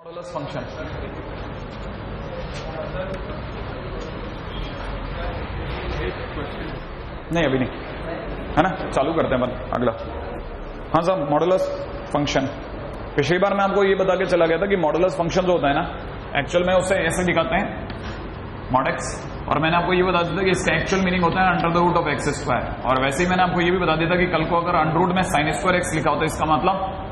Modulus function नहीं अभी नहीं है ना, चालू करते हैं अपन अगला। हाँ साहब, मॉडुलस फंक्शन पिछली बार मैं आपको ये बता के चला गया था कि मॉडुलस फंक्शन जो होता है ना, एक्चुअल में उसे ऐसे दिखाते हैं मॉड एक्स, और मैंने आपको ये बता दिया था कि इसका एक्चुअल मीनिंग होता है under the root of x square. और वैसे ही मैंने आपको ये भी बता दिया था कि कल को अगर अंडर रूट में साइन स्क्वायर एक्स लिखा होता है इसका मतलब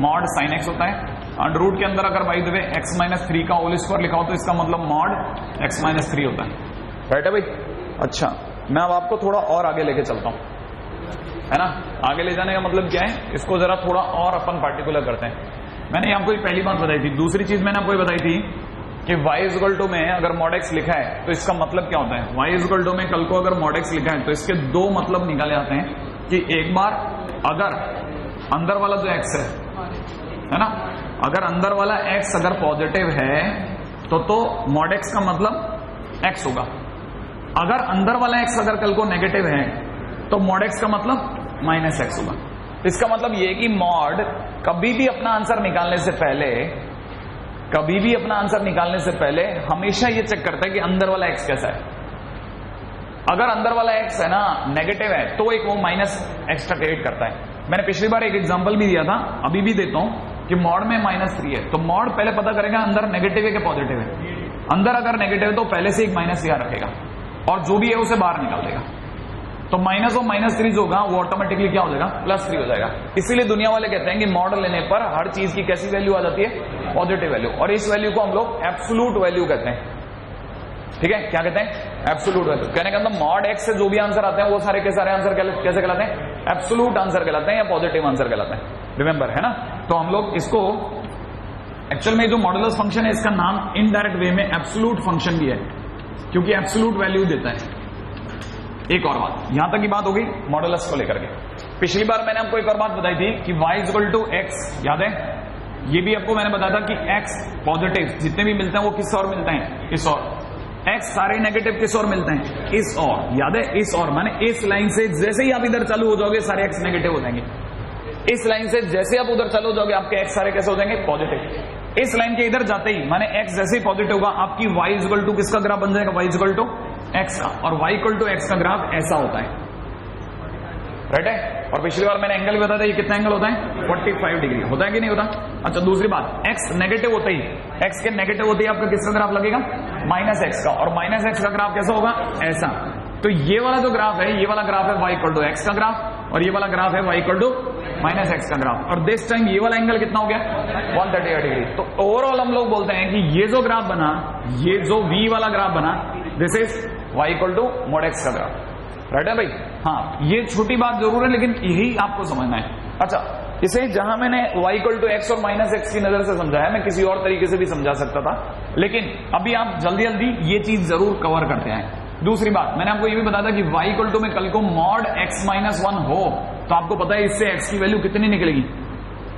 मॉड साइन एक्स होता है। अंडर रूट के अंदर अगर by the way x minus 3 का होल स्क्वायर लिखा हो तो इसका मतलब मॉड एक्स माइनस 3 होता है। राइट है भाई? अच्छा, मैं अब आपको थोड़ा और आगे लेके चलता हूं, है ना। आगे ले जाने का मतलब क्या है, इसको जरा थोड़ा और अपन पार्टिकुलर करते हैं। मैंने आपको पहली बात बताई थी। दूसरी चीज मैंने आपको बताई थी कि y इक्वल टू में अगर मॉड एक्स लिखा है तो इसका मतलब क्या होता है। y इक्वल टू में कल को अगर मॉड एक्स लिखा है तो इसके दो मतलब निकाले जाते हैं कि एक बार अगर अंदर वाला जो x है ना, अगर अंदर वाला x अगर पॉजिटिव है तो मॉड एक्स का मतलब x होगा। अगर अंदर वाला x अगर कल को नेगेटिव है तो मॉड एक्स का मतलब माइनस एक्स होगा। इसका मतलब ये कि मॉड कभी भी अपना आंसर निकालने से पहले हमेशा ये चेक करता है कि अंदर वाला एक्स कैसा है। अगर अंदर वाला एक्स है ना नेगेटिव है तो एक वो माइनस एक्स्ट्रा क्रिएट करता है। मैंने पिछली बार एक एग्जांपल भी दिया था, अभी भी देता हूं कि मॉड में -3 है तो मॉड पहले पता करेगा अंदर नेगेटिव है कि पॉजिटिव है। अंदर अगर नेगेटिव है तो पहले से एक माइनस यहाँ रखेगा और जो भी है उसे बाहर निकाल देगा। तो माइनस और -3 जो होगा वो ऑटोमेटिकली क्या हो जाएगा, +3 हो जाएगा। इसीलिए दुनिया वाले कहते हैं कि मॉड लेने पर हर चीज की कैसी वैल्यू आ जाती है, पॉजिटिव वैल्यू। और इस वैल्यू को हम लोग एब्सोल्यूट वैल्यू कहते हैं। ठीक है, क्या कहते हैं, एब्सोल्यूट वैल्यू। कहने का मतलब मॉड एक्स से जो भी आंसर आते हैं वो सारे के सारे आंसर कैसे कहलाते हैं, एब्सोल्यूट आंसर कहलाते हैं या पॉजिटिव आंसर कहलाते हैं। रिमेंबर, है ना। तो हम लोग इसको एक्चुअल में जो मॉडुलस फंक्शन है इसका नाम इनडायरेक्ट वे में एब्सोल्यूट फंक्शन भी है, क्योंकि एब्सोल्यूट वैल्यू देता है। एक और बात, यहां तक की बात होगी मॉडुलस को लेकर के। पिछली बार मैंने आपको एक और बात बताई थी कि y इक्वल टू एक्स, याद है। ये भी आपको मैंने बताया था कि x पॉजिटिव जितने भी मिलते हैं वो किस और मिलते हैं, इस और। x सारे नेगेटिव किस और मिलते हैं, इस और। याद है, इस और माने इस लाइन से जैसे ही आप इधर चालू हो जाओगे सारे x नेगेटिव हो जाएंगे। इस लाइन से जैसे आप उधर चालू हो जाओगे आपके x सारे कैसे हो जाएंगे, पॉजिटिव। इस लाइन के इधर जाते ही माने x जैसे ही पॉजिटिव होगा आपकी y इक्वल टू किसका ग्राफ बन जाएगा, y इक्वल टू x का। और y इक्वल टू x का ग्राफ ऐसा होता है। राइट है। और पिछली बार मैंने एंगल बताया था, ये कितना एंगल होता है, 45 डिग्री होता है कि नहीं होता। अच्छा, दूसरी बात, x नेगेटिव होता ही, x के नेगेटिव होते ही आपका किसका ग्राफ लगेगा, -x का। और -x का ग्राफ कैसा होगा, ऐसा। तो ये वाला जो ग्राफ है, ये वाला ग्राफ है y इक्वल टू x का ग्राफ, और ये वाला ग्राफ है y इक्वल टू -x का ग्राफ। और दिस टाइम ये वाला एंगल कितना हो गया, 138 डिग्री। तो ओवरऑल हम लोग बोलते हैं कि ये जो ग्राफ बना, ये जो v वाला ग्राफ बना, this is y equal to mod x का ग्राफ। राइट है भाई। हाँ, ये छोटी बात जरूर है लेकिन यही आपको समझना है। अच्छा, इसे जहां मैंने y इक्वल टू x और -x की नजर से समझाया, मैं किसी और तरीके से भी समझा सकता था, लेकिन अभी आप जल्दी जल्दी ये चीज जरूर कवर करते हैं। दूसरी बात, मैंने आपको ये भी बताया था कि y इक्वल टू में कल को mod x -1 हो तो आपको पता है इससे x की वैल्यू कितनी निकलेगी,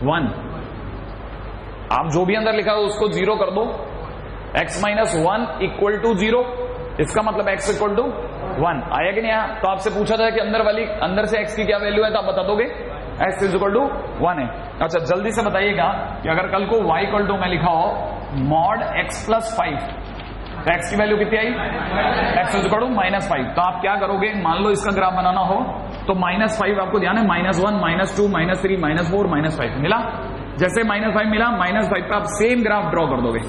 1। आप जो भी अंदर लिखा हो उसको 0 कर दो, x -1 इक्वल टू 0, इसका मतलब x इक्वल टू 1 आया कि नहीं आया। तो आपसे पूछा जाए कि अंदर से x की क्या वैल्यू है तो आप बता दोगे x इज इक्वल टू 1 है। अच्छा, जल्दी से बताइएगा कि अगर कल को y इक्वल टू में लिखा हो mod x + 5 तो x की वैल्यू कितनी आई, x इज इक्वल टू -5। तो आप क्या करोगे, मान लो इसका ग्राफ बनाना हो तो -5 आपको ध्यान है, -1 -2 -3 -4 -5 मिला। जैसे -5 मिला, -5 पे आप सेम ग्राफ ड्रॉ कर दोगे।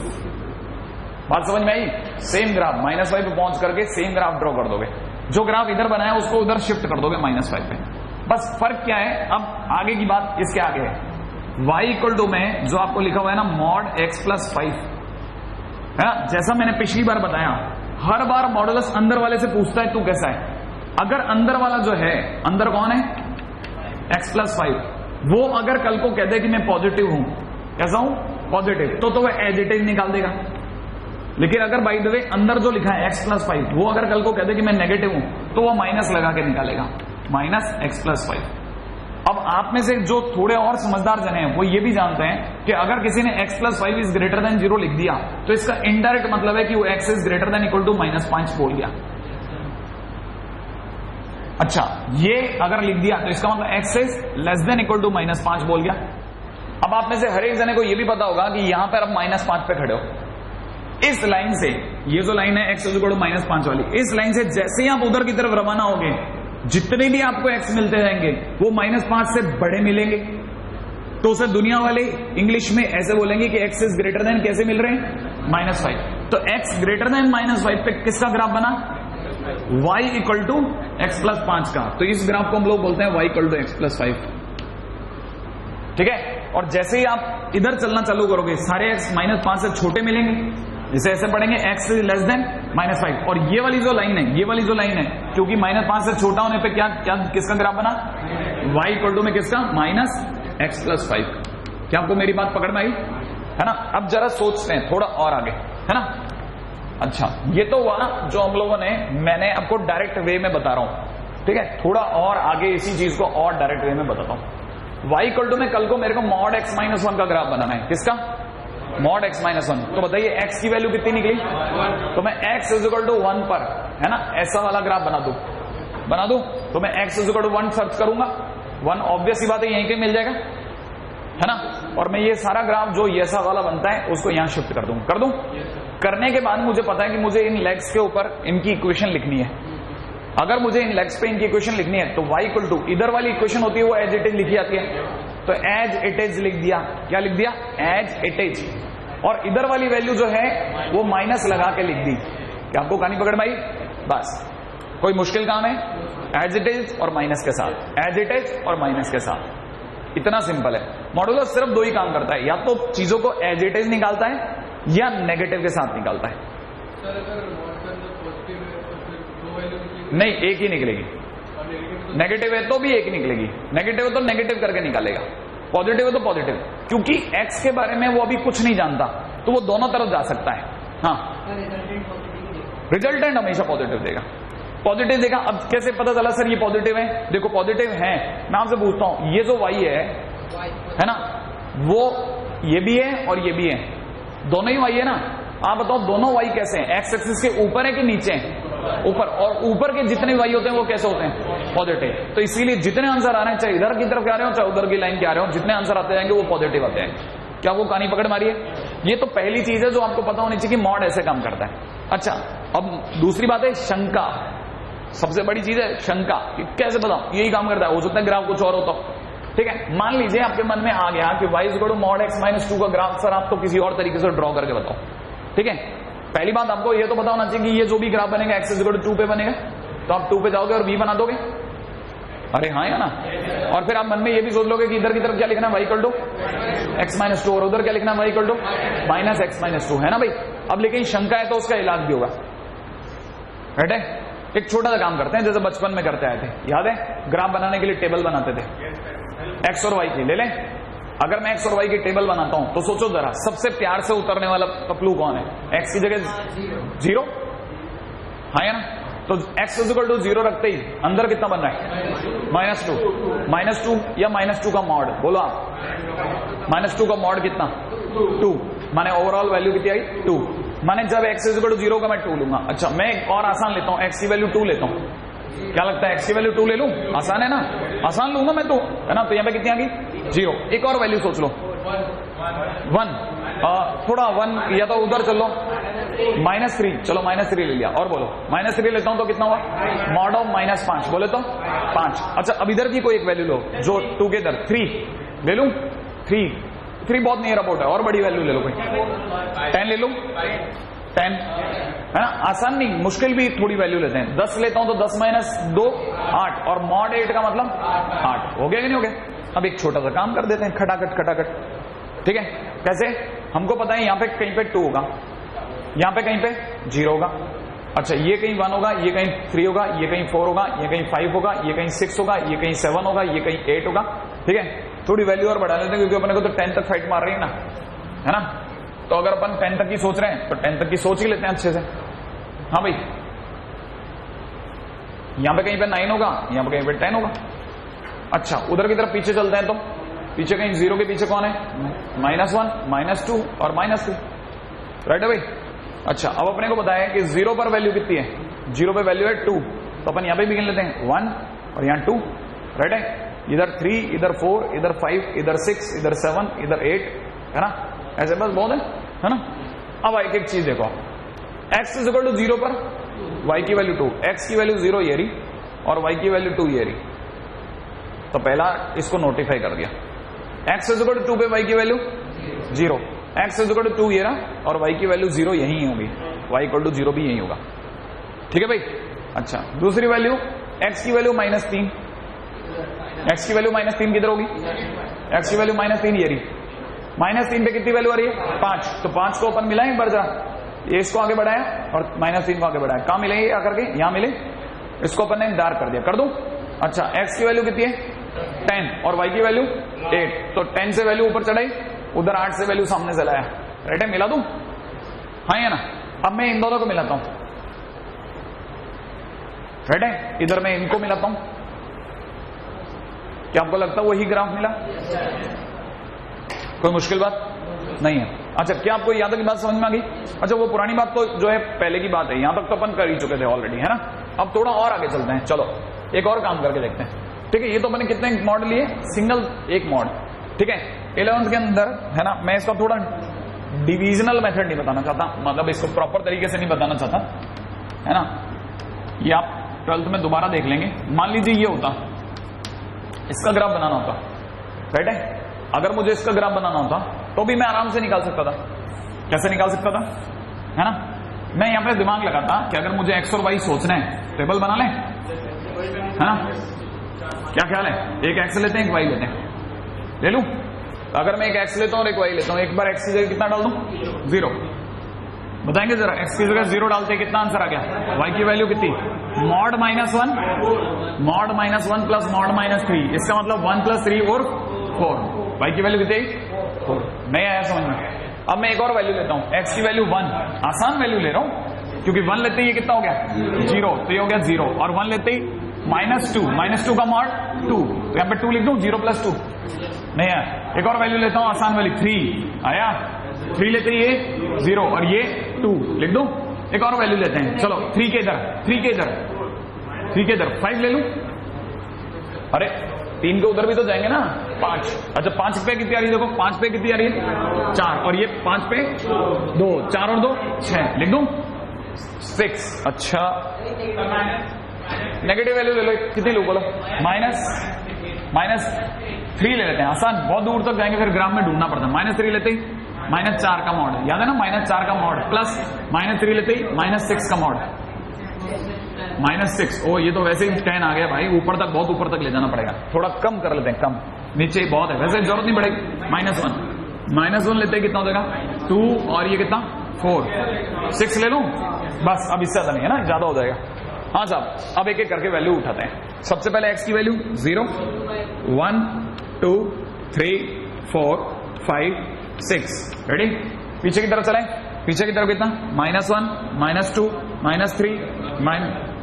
बात समझ में आई, सेम ग्राफ -5 पे पहुंच करके सेम ग्राफ ड्रॉ कर दोगे। जो ग्राफ इधर बनाया उसको उधर शिफ्ट कर दोगे -5 पे। बस फर्क क्या है, अब आगे की बात इसके आगे है। y इक्वल टू में जो आपको लिखा हुआ है ना mod x + 5, है ना, जैसा मैंने पिछली बार बताया, हर बार मॉडुलस अंदर वाले से पूछता है तू कैसा है। अगर अंदर वाला जो है, अंदर कौन है, x + 5, वो अगर कल को कह दे कि मैं पॉजिटिव हूं, कैसा हूं, पॉजिटिव, तो वह एज इट इज निकाल देगा। लेकिन अगर बाय द वे अंदर जो लिखा है x + 5, वो अगर कल को कह दे कि मैं नेगेटिव हूं तो वो माइनस लगा के निकालेगा, -x + 5। अब आप में से जो थोड़े और समझदार जने हैं वो ये भी जानते हैं कि अगर किसी ने x + 5 इज ग्रेटर देन 0 लिख दिया तो इसका इनडायरेक्ट मतलब है कि वो x is greater than equal to -5 बोल गया। अच्छा, ये अगर लिख दिया तो इसका मतलब x is less than equal to -5 बोल गया। अब आप में से हर एक जने को ये भी पता होगा कि यहां पर आप -5 पे खड़े हो। इस लाइन से, ये जो लाइन है x -5 वाली, इस लाइन से जैसे ही आप उधर की तरफ रवाना होगे, जितने भी आपको x मिलते जाएंगे वो -5 से बड़े मिलेंगे। तो उसे दुनिया वाले इंग्लिश में ऐसे बोलेंगे कि x इज ग्रेटर देन, कैसे मिल रहे हैं, -5। तो x ग्रेटर देन -5 पे किसका ग्राफ बना, y = x+5 का। तो इस ग्राफ को हम लोग बोलते हैं y = x+5। ठीक है। और जैसे ही आप इधर चलना चालू करोगे, सारे x -5 से छोटे मिलेंगे। जैसे ऐसे पढ़ेंगे x इज लेस देन -5। और ये वाली जो लाइन है, ये वाली जो लाइन है, क्योंकि -5 से छोटा होने पे क्या क्या किसका ग्राफ बना, y = में किसका, -x+5। क्या आपको मेरी बात पकड़ में आई है ना? अब जरा सोचते हैं थोड़ा और आगे, है ना। अच्छा, ये तो हुआ जो हम लोगों ने, मैंने आपको डायरेक्ट वे में बता रहा हूं। ठीक है, थोड़ा और आगे इसी चीज को और डायरेक्ट वे में बताता हूं। y = में कल को मेरे को mod x-1 का ग्राफ बनाना है। किसका, mod x-1। तो बताइए x की वैल्यू कितनी निकली, तो मैं x = 1 पर, है ना, ऐसा वाला ग्राफ बना दूं। तो मैं x = 1 सर्च करूंगा, 1 ऑब्वियस ही बात है यहीं पे मिल जाएगा, है ना। और मैं ये सारा ग्राफ जो ये ऐसा वाला बनता है उसको यहां शिफ्ट कर दूं। करने के बाद मुझे पता है कि मुझे इन लेग्स के ऊपर इनकी इक्वेशन लिखनी है। अगर मुझे इन लेग्स पे इनकी इक्वेशन लिखनी है तो y = इधर वाली इक्वेशन होती है वो एज इट इज लिखी जाती है। तो एज इट इज लिख दिया। क्या लिख दिया, एज इट इज। और इधर वाली वैल्यू जो है वो माइनस लगा के लिख दी। क्या आपको कहानी पकड़ में आई? बस, कोई मुश्किल काम है? एज इट इज और माइनस के साथ, एज इट इज और माइनस के साथ, इतना सिंपल है। मॉड्यूलर सिर्फ दो ही काम करता है, या तो चीजों को एज इट इज निकालता है या नेगेटिव के साथ निकालता है। नहीं, एक ही निकलेगी। नेगेटिव है तो भी एक निकलेगी, नेगेटिव है तो नेगेटिव करके निकालेगा, पॉजिटिव है तो पॉजिटिव। क्योंकि एक्स के बारे में वो अभी कुछ नहीं जानता, तो वो दोनों तरफ जा सकता है। हाँ, रिजल्टेंट हमेशा पॉजिटिव देगा। पॉजिटिव देगा। अब कैसे पता चला सर ये पॉजिटिव है? देखो पॉजिटिव है, मैं आपसे पूछता हूं, ये जो वाई है ना, वो ये भी है और ये भी है, दोनों ही वाई है ना। आप बताओ दोनों वाई कैसे हैं? एक्स एक्सिस के ऊपर है कि नीचे है? ऊपर। और ऊपर के जितने वाई होते हैं वो कैसे होते हैं? पॉजिटिव। तो इसीलिए जितने आंसर आ रहे हैं, चाहे इधर की तरफ के आ रहे हो चाहे उधर की लाइन के आ रहे हो, जितने आंसर आते जाएंगे वो पॉजिटिव आते हैं। क्या वो कहानी पकड़ मारी है? ये तो पहली चीज है जो आपको पता होनी चाहिए कि मॉड ऐसे काम करता है। अच्छा, अब दूसरी बात है शंका। सबसे बड़ी चीज है शंका, कि कैसे बताऊं यही काम करता है, हो सकता है ग्राफ कुछ और होता हो। ठीक है, मान लीजिए आपके मन में आ गया कि y = mod x-2 का ग्राफ सर आप तो किसी और तरीके से ड्रॉ करके बताओ। ठीक है, पहली बात आपको ये तो पता होना चाहिए कि ये जो भी ग्राफ बनेगा x = 2 पे बनेगा, तो आप 2 पे जाओगे और v बना दोगे। अरे हाँ, या ना। और फिर आप मन में ये भी सोच लोगे कि इधर की तरफ क्या लिखना है, y = x-2, और उधर क्या लिखना है, y = -x-2, है ना भाई। अब लेकिन शंका है तो उसका इलाज भी होगा। राइट है, एक छोटा सा काम करते हैं जैसे बचपन में करते आए थे, याद है? ग्राफ बनाने के लिए टेबल बनाते थे, एक्स और वाई की। ले लें, अगर मैं एक्स और वाई की टेबल बनाता हूं तो सोचो जरा, सबसे प्यार से उतरने वाला पपलू कौन है? एक्स की जगह 0, हाँ या ना। तो x = 0 रखते ही अंदर कितना बन रहा है? -2 या -2 का मॉड, बोलो आप। -2 का मॉड कितना? 2, माने ओवरऑल वैल्यू कितनी आई? 2। माने जब x = 0 का मैं 2 लूंगा। अच्छा, मैं एक और आसान लेता हूं, x की वैल्यू 2 लेता हूं। क्या लगता है, x की वैल्यू 2 ले लूं? आसान है ना, आसान लूंगा मैं तो, है ना। तो यहां पे कितनी आ गई? 0। एक और वैल्यू सोच लो, 1। थोड़ा 1 या तो उधर चलो, -3, चलो -3 ले लिया। और बोलो, -3 लेता हूं तो कितना हुआ? मॉड ऑफ -5, बोले तो 5। अच्छा, अब इधर की कोई एक वैल्यू लो जो टुगेदर 3 ले लूं। 3 बहुत नियर अबाउट है, और बड़ी वैल्यू ले लो कोई, 10 ले लूं, 10, है ना। आसान नहीं, मुश्किल भी थोड़ी वैल्यू लेते हैं। 10 लेता हूं तो 10 - 2 8, और मॉड 8 का मतलब 8। हो गया कि नहीं हो गया? अब एक छोटा सा काम कर देते हैं, खटाखट। ठीक है, कैसे? हमको पता है यहां पे कहीं पे 2 होगा, यहां पे कहीं पे 0 होगा। अच्छा, ये कहीं 1 होगा, ये कहीं 3 होगा, ये कहीं 4 होगा, ये कहीं 5 होगा, ये कहीं 6 होगा, ये कहीं 7 होगा, ये कहीं 8 होगा। ठीक है, थोड़ी वैल्यू और बढ़ा लेते हैं क्योंकि अपने को तो 10 तक फाइट मार रही है ना, है ना। तो अगर अपन 10 तक की सोच रहे हैं तो 10 तक की सोच ही लेते हैं अच्छे से। हाँ भाई, यहां पे कहीं पे 9 होगा, यहां पे कहीं पे 10 होगा। अच्छा, उधर की तरफ पीछे चलते हैं तो पीछे कहीं 0 के पीछे कौन है? -1, -2 और -3। राइट है भाई। अच्छा, अब अपने को बताया कि 0 पर वैल्यू कितनी है? 0 पे वैल्यू है 2, तो अपन यहां पे भी गिन लेते हैं 1 और यहां 2। राइट है। इधर 3, इधर 4, इधर 5, इधर 6, इधर 7, इधर 8, है ना, ऐसे बस बहुत है ना। अब एक एक चीज देखो, x इज इक्वल टू 0 पर y की वैल्यू 2, x की वैल्यू 0 ये रही और y की वैल्यू 2 ये रही। तो पहला इसको नोटिफाई कर दिया, x इज इक्वल टू 2 पे y की value 0, x is equal to 2 ये रहा और y की वैल्यू 0 यही होगी, y इक्वल टू 0 भी यही होगा। ठीक है भाई। अच्छा, दूसरी वैल्यू x की वैल्यू -3, x की वैल्यू -3 किधर होगी, x की वैल्यू -3 ये रही, -3 पे कितनी वैल्यू आ रही है 5, तो 5 को अपन मिलाएं एक बार जरा, ये इसको आगे बढ़ाया और -3 को आगे बढ़ाया, कहां मिलेंगे आकर के, यहां मिले, इसको अपन ने डार्क कर दिया, कर दूं। अच्छा, x की वैल्यू कितनी है 10 और y की वैल्यू 8, तो 10 से वैल्यू ऊपर चढ़ाई, उधर 8 से वैल्यू सामने से लाया, राइट है, मिला दूं, हाँ या ना। अब मैं इन दोनों को मिलाता हूं, राइट है, इधर मैं इनको मिलाता हूं, क्या आपको लगता है वही ग्राफ मिला, कोई मुश्किल बात नहीं है। अच्छा, क्या आपको यहाँ तक की बात समझ में आ गई। अच्छा, वो पुरानी बात तो जो है पहले की बात है, यहां तक तो अपन कर ही चुके थे ऑलरेडी, है ना। अब थोड़ा और आगे चलते हैं, चलो एक और काम करके देखते हैं। ठीक है, ये तो मैंने कितने मॉड लिए, सिंगल एक मॉड, ठीक है। 11th के अंदर है ना, मैं इसका थोड़ा डिविजनल मेथड नहीं बताना चाहता, मतलब इसको प्रॉपर तरीके से नहीं बताना चाहता, है ना। ये आप 12th में दोबारा देख लेंगे। मान लीजिए ये होता, इसका ग्राफ बनाना होता, राइट है, अगर मुझे इसका ग्राफ बनाना होता तो भी मैं आराम से निकाल सकता था। कैसे निकाल सकता था, है ना, मैं यहां पे दिमाग लगाता कि अगर मुझे x और y सोचना है, टेबल बना लें, है ना, क्या ख्याल है, एक x लेते हैं एक y लेते हैं, ले लूं। अगर मैं एक x लेता हूं और एक y लेता हूं, एक बार x की जगह कितना डाल दूं 0, बताएंगे जरा, x की जगह 0 डालते हैं कितना आंसर आ गया, y की वैल्यू कितनी, मॉड -1, मॉड -1 प्लस मॉड -3, इसका मतलब 1 + 3 और 4, y की वैल्यू कितनी 4, नहीं आया समझ में। अब मैं एक और वैल्यू लेता हूं, x की वैल्यू 1, आसान वैल्यू ले रहा हूं क्योंकि 1 लेते ही ये कितना हो गया 0, तो ये हो गया 0, और 1 लेते ही -2 का मॉड 2, तो यहां पे 2 लिख दूं, 0 + 2 नहीं आया। एक और वैल्यू लेता हूं आसान वाली 3, आया, 3 लेते ही ये 0 और ये 2 लिख दूं। एक और वैल्यू लेते हैं, चलो 3 के इधर 5 ले लूं, अरे 3 के उधर भी तो जाएंगे ना 5। अच्छा, 5 पे कितनी आ रही है, देखो 5 पे कितनी आ रही है 4, और ये 5 पे 2, 4 और 2 6, लिख दूं 6। अच्छा, नेगेटिव वैल्यू ले लो, कितनी लो बोलो, -3 ले लेते हैं, आसान, बहुत दूर तक जाएंगे फिर ग्राम में ढूंढना पड़ता है। -3 लेते ही -4 का मॉड, याद है ना, -4 का मॉड, प्लस -3 लेते ही -6 का मॉड, -6, ओ ये तो वैसे ही 10 आ गया भाई, ऊपर तक, बहुत ऊपर तक ले जाना पड़ेगा, थोड़ा कम कर लेते हैं, कम, नीचे बहुत है, वैसे जरूरत नहीं पड़ेगी। -1 लेते हैं कितना हो जाएगा 2, और ये कितना 4, 6 ले लूं बस, अब इससे ज्यादा नहीं है ना, ज्यादा हो जाएगा। हाँ साहब, अब एक एक करके वैल्यू उठाते हैं। सबसे पहले x की वैल्यू 0, 1, 2, 3, 4, 5, 6, रेडी। पीछे की तरफ चलें, पीछे की तरफ कितना -1, -2, -3,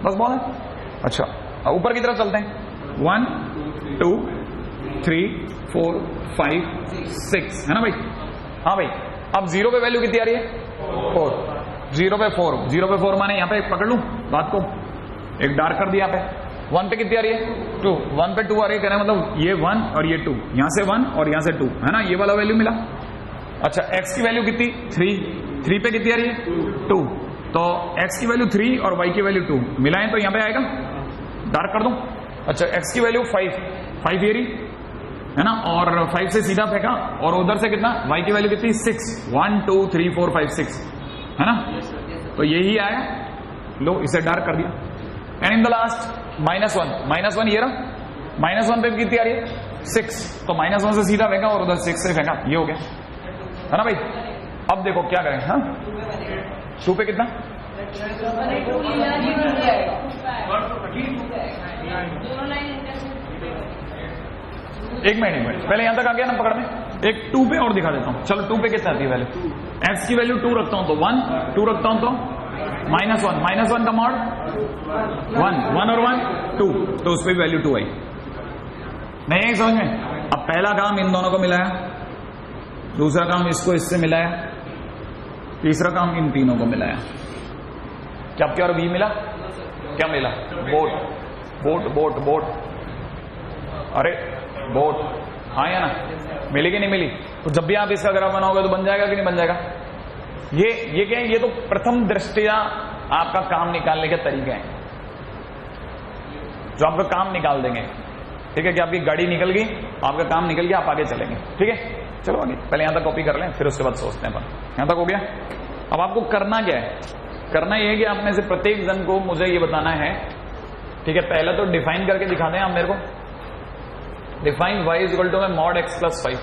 बस बहुत है। अच्छा, ऊपर की तरफ चलते हैं, 1, 2, 3, 4, 5, 6, है ना भाई। हाँ भाई, अब 0 पे वैल्यू कितनी आ रही है 4, 0 पे 4 माने यहां पे पकड़ लूं बात को, एक डार्क कर दिया पे। 1 पे कितनी आ रही है 2, 1 पे 2 आ रही है, कहने मतलब ये 1 और ये 2, यहां से 1 और यहां से 2, है ना, ये वाला वैल्यू मिला। अच्छा, x की वैल्यू कितनी 3 पे कितनी आ रही है 2, तो x की वैल्यू 3 और y की वैल्यू 2 मिलाएं तो यहां पे आएगा, डार्क कर दूं। अच्छा, x की वैल्यू 5 ये रही, है ना, और 5 से सीधा फेंका, और उधर से कितना y की वैल्यू कितनी 6, 1, 2, 3, 4, 5, 6, है ना, तो यही आया, लो इसे डार्क कर दिया। एंड इन द लास्ट -1 ये रहा, -1 पे कितनी आ रही है 6, तो -1 से सीधा फेंका और उधर 6 से फेंका, ये हो गया, है ना भाई। अब देखो क्या करें, हाँ 2 पे कितना, एक मिनट पहले यहां तक आ गया ना पकड़ में, एक 2 पे और दिखा देता हूं। चलो 2 पे कितना आती है वैल्यू, x की वैल्यू 2 रखता हूं तो 1, 2 रखता हूं तो -1 का मॉड 1 और 1 2, तो उस पर वैल्यू 2 आई। नहीं है समझ में। अब पहला काम इन दोनों को मिलाया, दूसरा काम इसको इससे मिलाया, तीसरा काम इन तीनों को मिलाया, क्या और v मिला, क्या मिला बोट, अरे बोट, हाँ या ना, मिली कि नहीं मिली? तो जब भी आप इसका ग्राफ बनाओगे तो बन जाएगा कि नहीं बन जाएगा? ये क्या है? ये तो प्रथम दृष्टया आपका काम निकालने के तरीके हैं जो आपका काम निकाल देंगे। ठीक है कि आपकी गाड़ी निकल गई, आपका काम निकल गया, आप आगे चलेंगे। ठीक है, चलो आगे, पहले यहां तक कॉपी कर लें, फिर उसके बाद सोचते हैं। पर यहां तक हो गया। अब आपको करना क्या है? करना यह है कि आप में से प्रत्येक जन को मुझे ये बताना है। ठीक है, पहले तो डिफाइन करके दिखा दें आप मेरे को। Define y is equal to में मॉड x प्लस 5,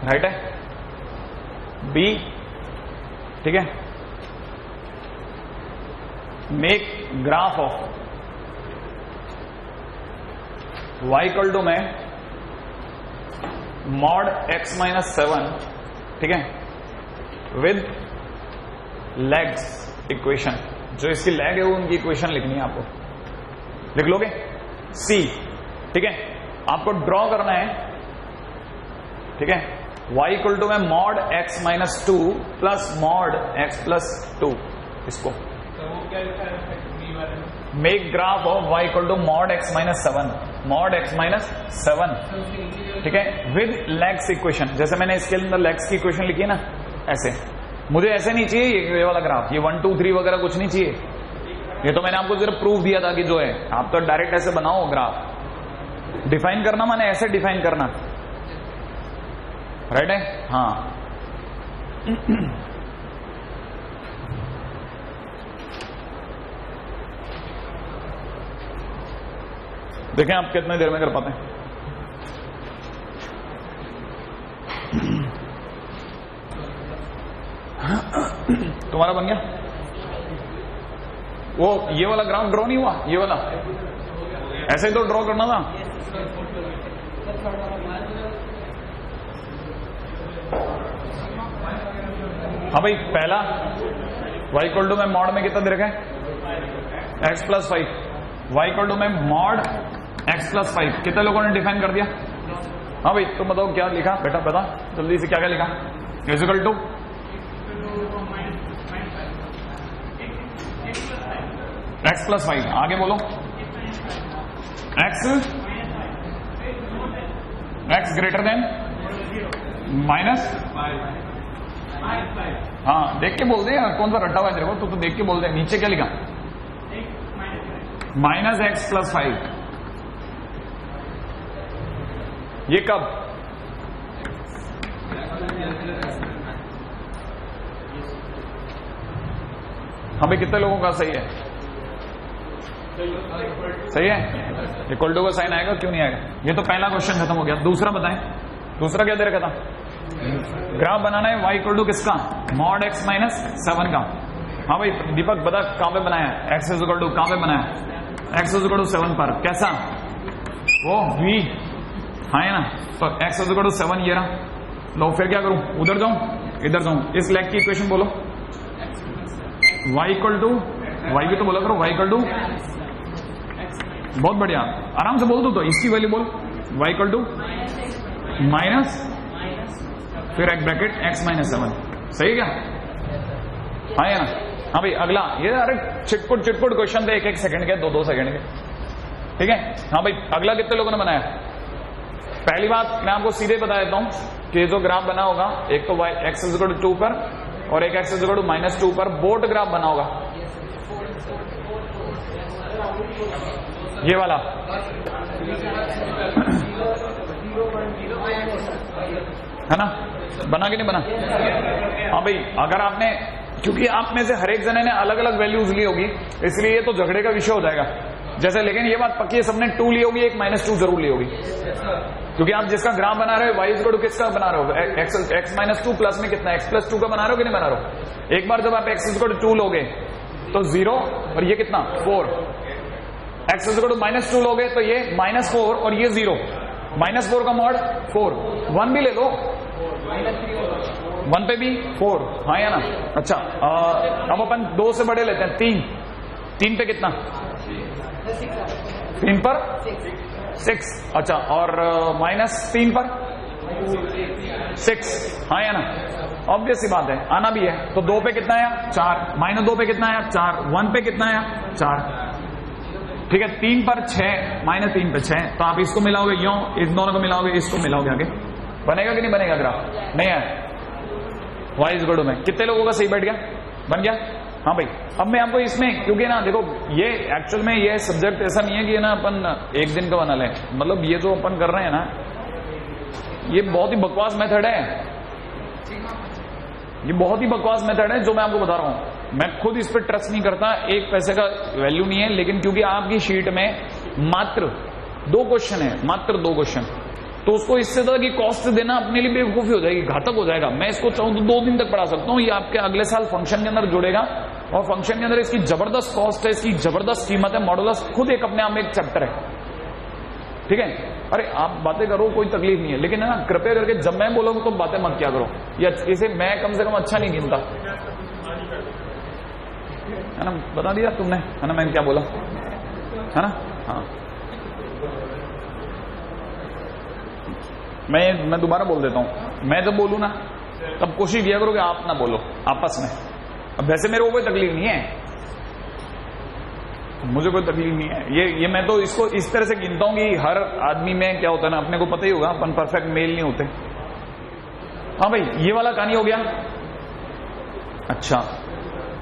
राइट है? बी, ठीक है, make graph of y equal to में मॉड x माइनस 7, ठीक है, विद लेग्स इक्वेशन। जो इसकी लेग है वो उनकी इक्वेशन लिखनी है आपको, लिख लोगे? सी, ठीक है, आपको ड्रॉ करना है। ठीक है, y इक्वल टू में mod x minus 2 plus mod x plus 2, इसको make graph of y equal to mod x minus 7, mod x minus 7, ठीक है, विद लेग्स इक्वेशन। जैसे मैंने इसके अंदर लेग्स की इक्वेशन लिखी है ना, ऐसे। मुझे ऐसे नहीं चाहिए ये वाला ग्राफ, ये 1 2 3 वगैरह कुछ नहीं चाहिए। ये तो मैंने आपको सिर्फ प्रूफ दिया था कि जो है, आप तो डायरेक्ट ऐसे बनाओ ग्राफ। डिफाइन करना माने ऐसे डिफाइन करना, राइट है? हाँ, देखें आप कितने देर में कर पाते हैं। तुम्हारा बन गया? वो ये वाला ग्राफ ड्रॉ नहीं हुआ? ये वाला ऐसे ही तो ड्रॉ करना था। हाँ भाई, पहला y इक्वल टू में मॉड में कितना दे रखा है? x plus 5, y equal to में मॉड x प्लस 5। कितने लोगों ने डिफाइन कर दिया? हाँ भाई, तुम बताओ क्या लिखा बेटा, बता जल्दी से, क्या क्या लिखा? Is equal to x plus 5, आगे बोलो। x ग्रेटर देन माइनस, हाँ देख के बोल दे यार, कौन सा रट्टा हुआ है तेरे को? तो देख के बोल दे। नीचे क्या लिखा? Minus x plus 5। ये कब? हाँ भाई, कितने लोगों का सही है? सही है। इक्वल टू का साइन आएगा, क्यों नहीं आएगा? ये तो पहला क्वेश्चन खत्म हो गया। दूसरा बताएं, दूसरा क्या दे रखा था? ग्राफ बनाना है y इक्वल टू किसका? मॉड x माइनस 7 का। हाँ भाई दीपक बता, कहां पे बनाया? x इज इक्वल टू कहां पे बनाया? x इज इक्वल टू 7 पर। कैसा? वो v, हाँ है ना? तो x इज इक्वल टू 7 ये रहा। लो फिर क्या करूं? उधर जाऊं, इधर जाऊं? इस लेग की इक्वेशन बोलो। y इक्वल टू, y भी तो बोला करो, y इक्वल टू, बहुत बढ़िया, आराम से बोल दो। तो इसकी वैल्यू बोल, y इक्वल टू माइनस, फिर एक ब्रैकेट x माइनस 7। सही क्या? हाँ या ना? हाँ भाई अगला, ये अरे चिटपुट चिटपुट क्वेश्चन थे, 1 सेकंड के, 2 सेकंड के। ठीक है, हाँ भाई अगला कितने लोगों ने बनाया? पहली बात मैं आपको सीधे बता देता हूं कि जो ग्राफ बना होगा, एक तो x इज इक्वल टू 2 पर और एक x is equal to minus 2 पर बोट ग्राफ बना होगा। ये वाला है ना? बना कि नहीं बना? हाँ भाई, अगर आपने, क्योंकि आप में से हर एक जने ने अलग अलग वैल्यूज ली होगी, इसलिए ये तो झगड़े का विषय हो जाएगा। जैसे, लेकिन ये बात पक्की है, सबने 2 ली होगी, एक माइनस 2 जरूर ली होगी, क्योंकि आप जिसका ग्राफ बना रहे हो y इक्वल टू किसका बना रहे हो? x माइनस 2 प्लस में कितना? x प्लस 2 का बना रहे हो कि नहीं बना रहे हो? एक बार जब आप x इक्वल टू 2 लोगे तो 0 और ये कितना? 4। x इक्वल टू माइनस 2 लोगे तो ये माइनस 4 और ये 0। माइनस 4 का मॉड 4, 1 भी ले लो, 1 पे भी 4, हाँ या ना? अच्छा, अब अपन 2 से बड़े लेते हैं, 3 पे कितना? 3 पर 6। अच्छा, और माइनस 3 पर 6, हाँ या ना? ऑब्वियस सी बात है, आना भी है। तो 2 पे कितना आया? 4। माइनस 2 पे कितना आया? 4। 1 पे कितना आया? 4। ठीक है, 3 पर 6 माइनस 3 पे 6, तो आप इसको मिलाओगे यूं, इस दोनों को मिलाओगे, इसको मिलाओगे, आगे बनेगा कि नहीं बनेगा ग्राफ? नहीं है। y इज इक्वल टू में कितने लोगों का सही बैठ गया? बन गया? हाँ भाई। अब मैं आपको इसमें, क्योंकि ना देखो ये एक्चुअल में ये सब्जेक्ट ऐसा नहीं है कि ना अपन एक दिन का बना लें, मतलब ये जो अपन कर रहे हैं ना, ये बहुत ही बकवास मेथड है, ये बहुत ही बकवास मेथड है जो मैं आपको बता रहा हूं। मैं खुद इस पर ट्रस्ट नहीं करता, 1 पैसे का वैल्यू नहीं है, लेकिन क्योंकि आपकी शीट में मात्र 2 क्वेश्चन है, मात्र 2 क्वेश्चन, तो उसको इससे ज्यादा की कॉस्ट देना अपने लिए बेवकूफी हो जाएगी, घातक हो जाएगा। मैं इसको चाहूं तो 2 दिन तक पढ़ा सकता हूं, ये आपके अगले साल फंक्शन के अंदर जुड़ेगा, और फंक्शन के अंदर इसकी जबरदस्त कॉस्ट है, इसकी जबरदस्त कीमत है, मॉडुलस खुद एक अपने आप में एक चैप्टर है, ठीक है। अरे आप बातें करो, कोई तकलीफ नहीं है, लेकिन है ना, कृपया करके जब मैं बोलूंगा तो बातें मत किया करो, या इसे मैं कम से कम अच्छा नहीं गिनता, है ना। बता दिया तुमने, है ना, मैंने क्या बोला, है ना। हाँ, मैं दोबारा बोल देता हूं, मैं जब बोलूं ना तब कोशिश किया करो कि आप ना बोलो आपस में। अब वैसे मेरे को कोई तकलीफ नहीं है, मुझे कोई तकलीफ नहीं है, ये मैं तो इसको इस तरह से गिनता हूं कि हर आदमी में क्या होता है ना, अपने को पता ही होगा, अपन परफेक्ट मेल नहीं होते। हाँ भाई, ये वाला कहानी हो गया। अच्छा,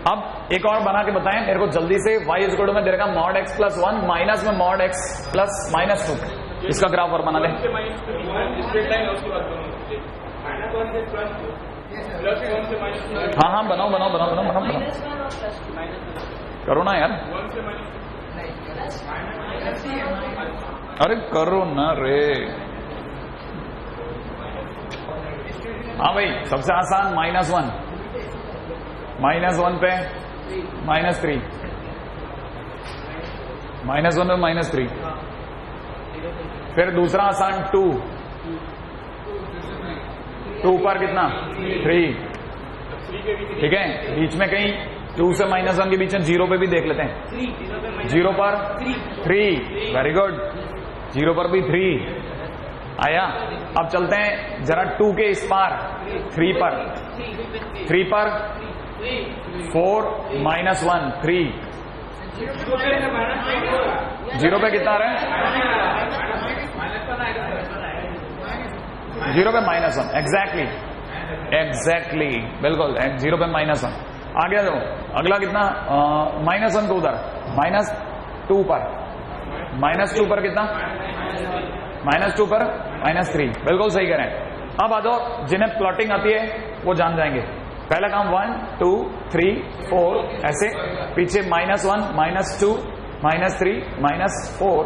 अब एक और बना के बताएं मेरे को जल्दी से। y इज इक्वल टू में दे रखा मॉड x प्लस 1 माइनस में मॉड x प्लस माइनस 2, इसका ग्राफ और बना ले। हाँ हाँ, बनाओ बनाओ बनाओ बनाओ बनाओ बनाओ, करो ना यार, अरे करो ना रे। हाँ भाई, सबसे आसान -1, -1 पे -3, -1 पे -3, फिर दूसरा आसान 2 पर कितना 3, ठीक है। बीच में कहीं 2 से -1 के बीच में 0 पे भी देख लेते हैं, 0 पर 3, वेरी गुड, 0 पर भी 3 आया। अब चलते हैं जरा 2 के इस पार, 3 पर 4 -1 3, 0 पे कितना आ रहा है? 0 पे -1, एग्जैक्टली बिल्कुल, 0 पे -1 आ गया। जो अगला कितना, -1 को उधर, -2 पर, -2 पर कितना, -2 पर -3, बिल्कुल सही करें। अब आ जाओ, जिन्हें प्लॉटिंग आती है वो जान जाएंगे। पहला काम 1 2 3 4 ऐसे, पीछे -1 -2 -3 -4,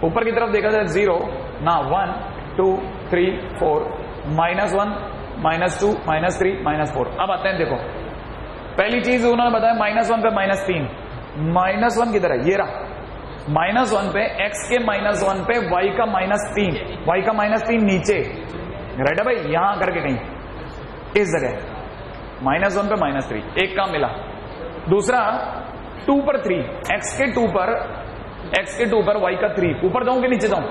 ऊपर की तरफ देखा जाए 0 ना, 1 2 3 4 -1 -2 -3 -4। अब आते हैं, देखो पहली चीज उन्होंने बताया -1 पे -3, -1 किधर है? ये रहा, -1 पे x के -1 पे y का -3, y का -3 नीचे, राइट है भाई, यहां करके कहीं इस जगह, -1 पे -3, एक काम मिला। दूसरा 2 पर 3, x के 2 पर y का 3, ऊपर जाऊं कि नीचे जाऊं?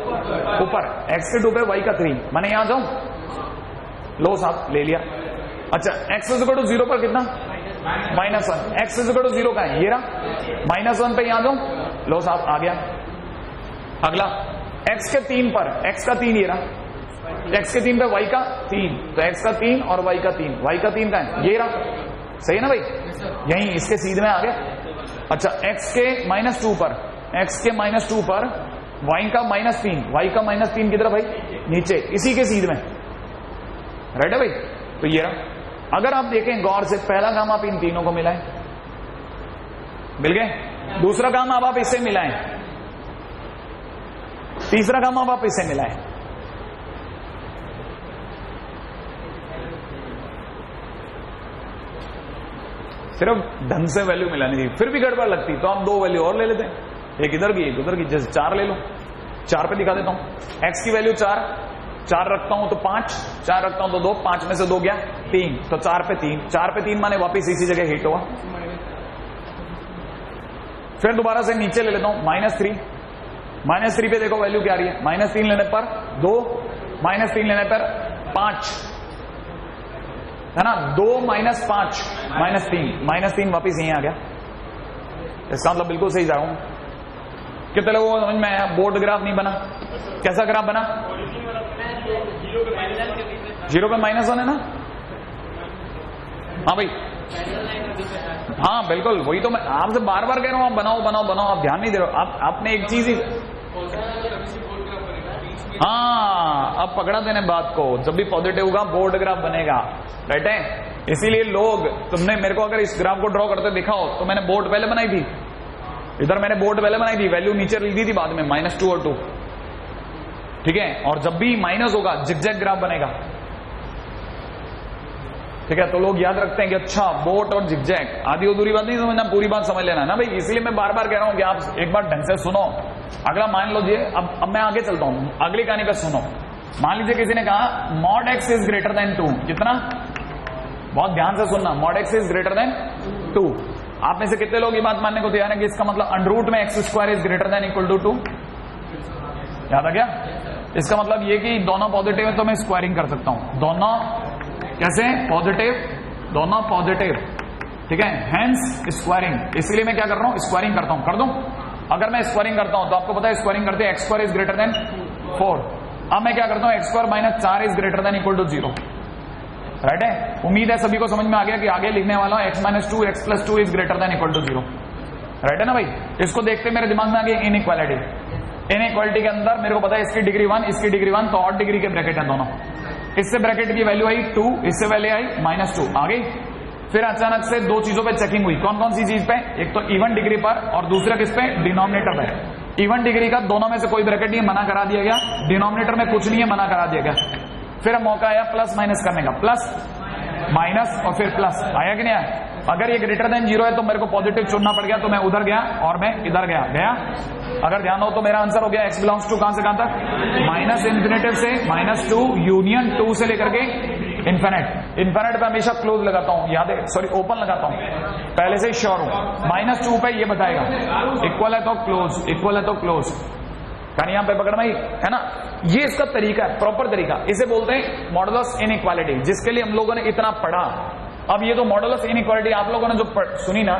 ऊपर, x के 2 पर y का 3, मैंने यहां जाऊं, लो साहब ले लिया। अच्छा, x इज इक्वल टू 0 पर कितना, -1, x इज इक्वल टू 0 का है, ये रहा, -1 पे यहां जाऊं, लो साहब आ गया। अगला x के 3 पर, x का 3 ये रहा, x के 3 पे y का 3, तो x का 3 और y का 3, y का 3 का है, ये रहा, सही है ना भाई, यही इसके सीधे में आ गया। अच्छा, x के -2 पर, x के -2 पर y का -3, y का -3 किधर भाई? नीचे, इसी के सीध में, राइट है भाई, तो ये रहा। अगर आप देखें गौर से, पहला काम आप इन तीनों को मिलाएं, मिल गए। दूसरा काम अब आप इसे मिलाएं, तीसरा काम अब आप इसे मिलाएं, सिर्फ ढंग से वैल्यू मिलानी थी, फिर भी गड़बड़ लगती तो आप 2 वैल्यू और ले लेते हैं, एक इधर की एक उधर की, जैसे 4 ले लो। 4 पे दिखा देता हूं, x की वैल्यू 4 रखता हूं तो 5, 4 रखता हूं तो 2, 5 में से 2 गया 3, तो 4 पे 3 माने वापिस इसी जगह हिट हुआ। फिर दोबारा से नीचे ले लेता हूं, -3 पे देखो वैल्यू क्या आ रही है, -3 लेने पर 2, -3 लेने पर 5, है ना, 2 -5 -3 वापिस यहीं आ गया, इसका मतलब बिल्कुल सही जा रहा हूं। कितने लोगों को समझ में आया? बोर्ड ग्राफ नहीं बना, कैसा ग्राफ बना? 0 पे -1 है ना? हाँ भाई, हाँ बिल्कुल, वही तो मैं आपसे बार बार कह रहा हूँ, आप बनाओ बनाओ बनाओ, आप ध्यान नहीं दे रहे हो। आपने एक चीज ही, हाँ अब पकड़ा देने बात को, जब भी पॉजिटिव होगा बोर्ड ग्राफ बनेगा, राइट है। इसीलिए लोग, तुमने मेरे को अगर इस ग्राफ को ड्रॉ करते दिखाओ तो मैंने बोर्ड पहले बनाई थी, इधर मैंने बोर्ड पहले बनाई थी, वैल्यू नीचे लिख दी थी बाद में -2 और 2, ठीक है। और जब भी माइनस होगा जिगजैग ग्राफ बनेगा, ठीक है। तो लोग याद रखते हैं कि अच्छा बोट और जिगजैग, आधी अधूरी बात नहीं समझना, पूरी बात समझ लेना ना भाई। इसलिए मैं बार बार कह रहा हूं कि आप एक बार ढंग से सुनो। अगला मान लीजिए, अब मैं आगे चलता हूं, अगली कहानी पे सुनो। मान लीजिए किसी ने कहा mod x is greater then 2, कितना? बहुत ध्यान से सुनना, mod x is greater then 2। आप में से कितने लोग ये बात मानने को तैयार है कि इसका मतलब अंडर में x² is greater than equal to 2? याद आ गया? इसका मतलब ये कि दोनों पॉजिटिव है तो मैं स्क्वायरिंग कर सकता हूं, दोनों कैसे? पॉजिटिव, दोनों पॉजिटिव, ठीक है, हेंस स्क्वायरिंग। इसीलिए मैं क्या कर रहा हूं? स्क्वायरिंग करता हूं, कर दूं। अगर मैं स्क्वायरिंग करता हूं तो आपको पता है स्क्वायरिंग करते हैं x² इज ग्रेटर देन 4। अब मैं क्या करता हूं? x² - 4 is greater than equal to 0, right है। उम्मीद है सभी को समझ में आ गया कि आगे लिखने वाला हूं x - 2 x + 2 is greater than equal to 0, right है ना भाई। इसको देखते मेरे दिमाग में आ गया इनइक्वालिटी। इनइक्वालिटी के अंदर मेरे को पता है इसकी डिग्री 1, इसकी डिग्री 1, तो ऑड डिग्री के ब्रैकेट है दोनों। इससे ब्रैकेट की वैल्यू आई 2, इससे वैल्यू आई -2, आ गई। फिर अचानक से दो चीजों पे चेकिंग हुई, कौन कौन सी चीज पे? एक तो इवन डिग्री पर और दूसरा किस पे? डिनोमिनेटर पे। इवन डिग्री का दोनों में से कोई ब्रैकेट नहीं है, मना करा दिया गया। डिनोमिनेटर में कुछ नहीं है, मना करा दिया गया। फिर मौका आया प्लस माइनस करने का, प्लस माइनस और फिर प्लस, आया कि नहीं आया? अगर ये ग्रेटर देन 0 है तो मेरे को पॉजिटिव चुनना पड़ गया, तो मैं उधर गया और मैं इधर गया। अगर ध्यान हो तो मेरा आंसर हो गया x बिलोंग्स टू कहां से कहां तक? -इन्फिनिटिव से -2 यूनियन 2 से लेकर के इन्फिनिट। इन्फिनिट पे हमेशा क्लोज लगाता हूं, याद है, सॉरी ओपन लगाता हूं, पहले से ही श्योर हूं। -2 पे ये बताएगा इक्वल है तो क्लोज, इक्वल है तो क्लोज। कहानी यहां पे पकड़ में, है ना? ये इसका तरीका है, प्रॉपर तरीका। इसे बोलते हैं मॉडुलस इनइक्वालिटी, जिसके लिए हम लोगों ने इतना पढ़ा। अब ये तो मॉडुलस इनइक्वालिटी आप लोगों ने जो सुनी ना,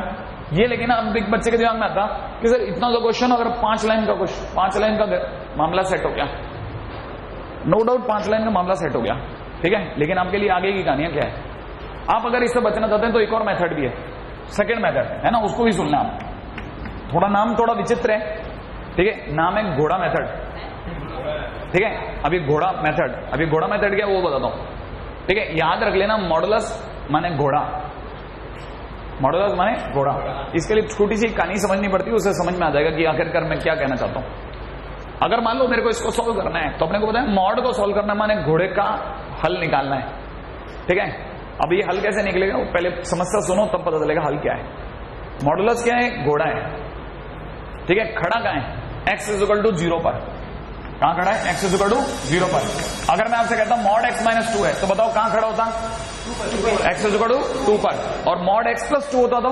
ये लेकिन अब एक बच्चे के दिमाग में आता कि सर इतना जो क्वेश्चन, अगर 5 लाइन का क्वेश्चन, 5 लाइन का मामला सेट हो गया, नो डाउट 5 लाइन का मामला सेट हो गया, ठीक है। लेकिन आपके लिए आगे की कहानियां क्या है? आप अगर इससे बचना चाहते हैं तो एक और मेथड भी है, सेकंड मेथड है ना, उसको भी सुनना आप। थोड़ा नाम थोड़ा विचित्र है, ठीक है, नाम है घोड़ा मेथड, ठीक है। अभी घोड़ा मेथड क्या है वो बताता हूं, ठीक है। याद रख लेना, मॉडुलस माने घोड़ा, मॉडुलस माने घोड़ा। इसके लिए छोटी सी कहानी समझनी पड़ती है, उससे समझ में आ जाएगा कि आखिरकार मैं क्या कहना चाहता हूं। अगर मान लो मेरे को इसको सॉल्व करना है तो अपने को पता है मॉड को सॉल्व करना माने घोड़े का हल निकालना है, ठीक है। अब ये हल कैसे निकलेगा, पहले समस्या सुनो तब पता चलेगा हल क्या है। मॉडुलस क्या है? घोड़ा है, ठीक है। खड़ा कहां है? x = 0 पर। कहां खड़ा है? x = 0 पर। अगर मैं आपसे कहता हूं mod x - 2 है तो बताओ कहां खड़ा होता? x = 2 पर। और mod x + 2 होता तो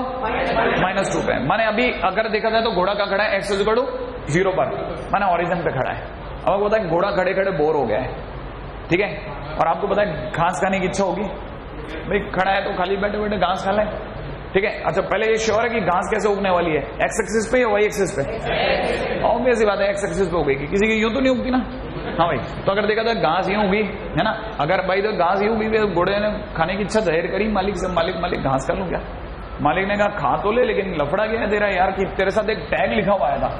-2 पे। माने अभी अगर देखा जाए तो घोड़ा कहां खड़ा है? x = 0 पर, माने ओरिजिन पे खड़ा है। अब आपको पता है घोड़ा खड़े खड़े बोर हो गया है, ठीक है। और आपको पता है घास खाने की इच्छा होगी, भाई खड़ा है तो खाली बैठे बैठे घास खा ले, ठीक है। अच्छा पहले ये श्योर है कि घास कैसे उगने वाली है? एक्स एक्सिस पे या वाई एक्सिस पे? ऑब्वियस बात है एक्स एक्सिस पे उगेगी, किसी की यूं तो नहीं उगती ना। हाँ भाई, तो अगर देखा जाए घास यूं उगी है ना, अगर भाई तो घास यूं उगी, घोड़े ने खाने की इच्छा जाहिर करी मालिक से, मालिक घास खा लूं क्या? मालिक ने कहा खा तो ले, लेकिन लफड़ा क्या है तेरा यार कि तेरे साथ एक टैग लिखा हुआ आया था,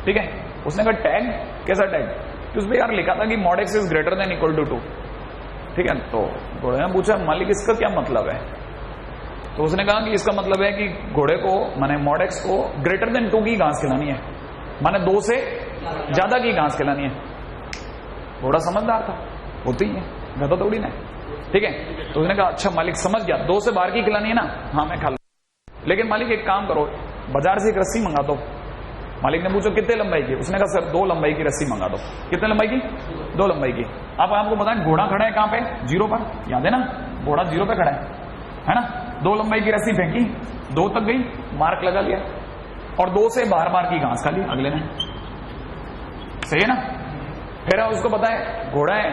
ठीक है। उसने कहा टैग? कैसा टैग? तो उस पर यार लिखा था कि mod x is greater than equal to 2, ठीक है। तो घोड़े ने पूछा मालिक इसका क्या मतलब है? तो उसने कहा कि इसका मतलब है कि घोड़े को माने mod x को ग्रेटर देन 2 की घास खिलानी है, माने 2 से ज्यादा की घास खिलानी है। घोड़ा समझदार था, होती है, गधा थोड़ी ना, ठीक है। तो उसने कहा अच्छा मालिक समझ गया, 2 से बाहर की खिलानी है ना, हाँ मैं खा लूं, लेकिन मालिक एक काम करो, बाजार से एक रस्सी मंगा दो। मालिक ने पूछा कितने लंबाई की? उसने कहा सर 2 लंबाई की रस्सी मंगा दो। कितने लंबाई की? 2 लंबाई की। अब आपको पता है घोड़ा खड़ा है कहां पे? 0 पर, याद है ना, घोड़ा 0 पे खड़ा है ना। 2 लंबाई की रस्सी फेंकी, 2 तक गई, मार्क लगा लिया, और 2 से बार की घास खा ली अगले ने, सही है ना। फिर उसको पता है घोड़ा है,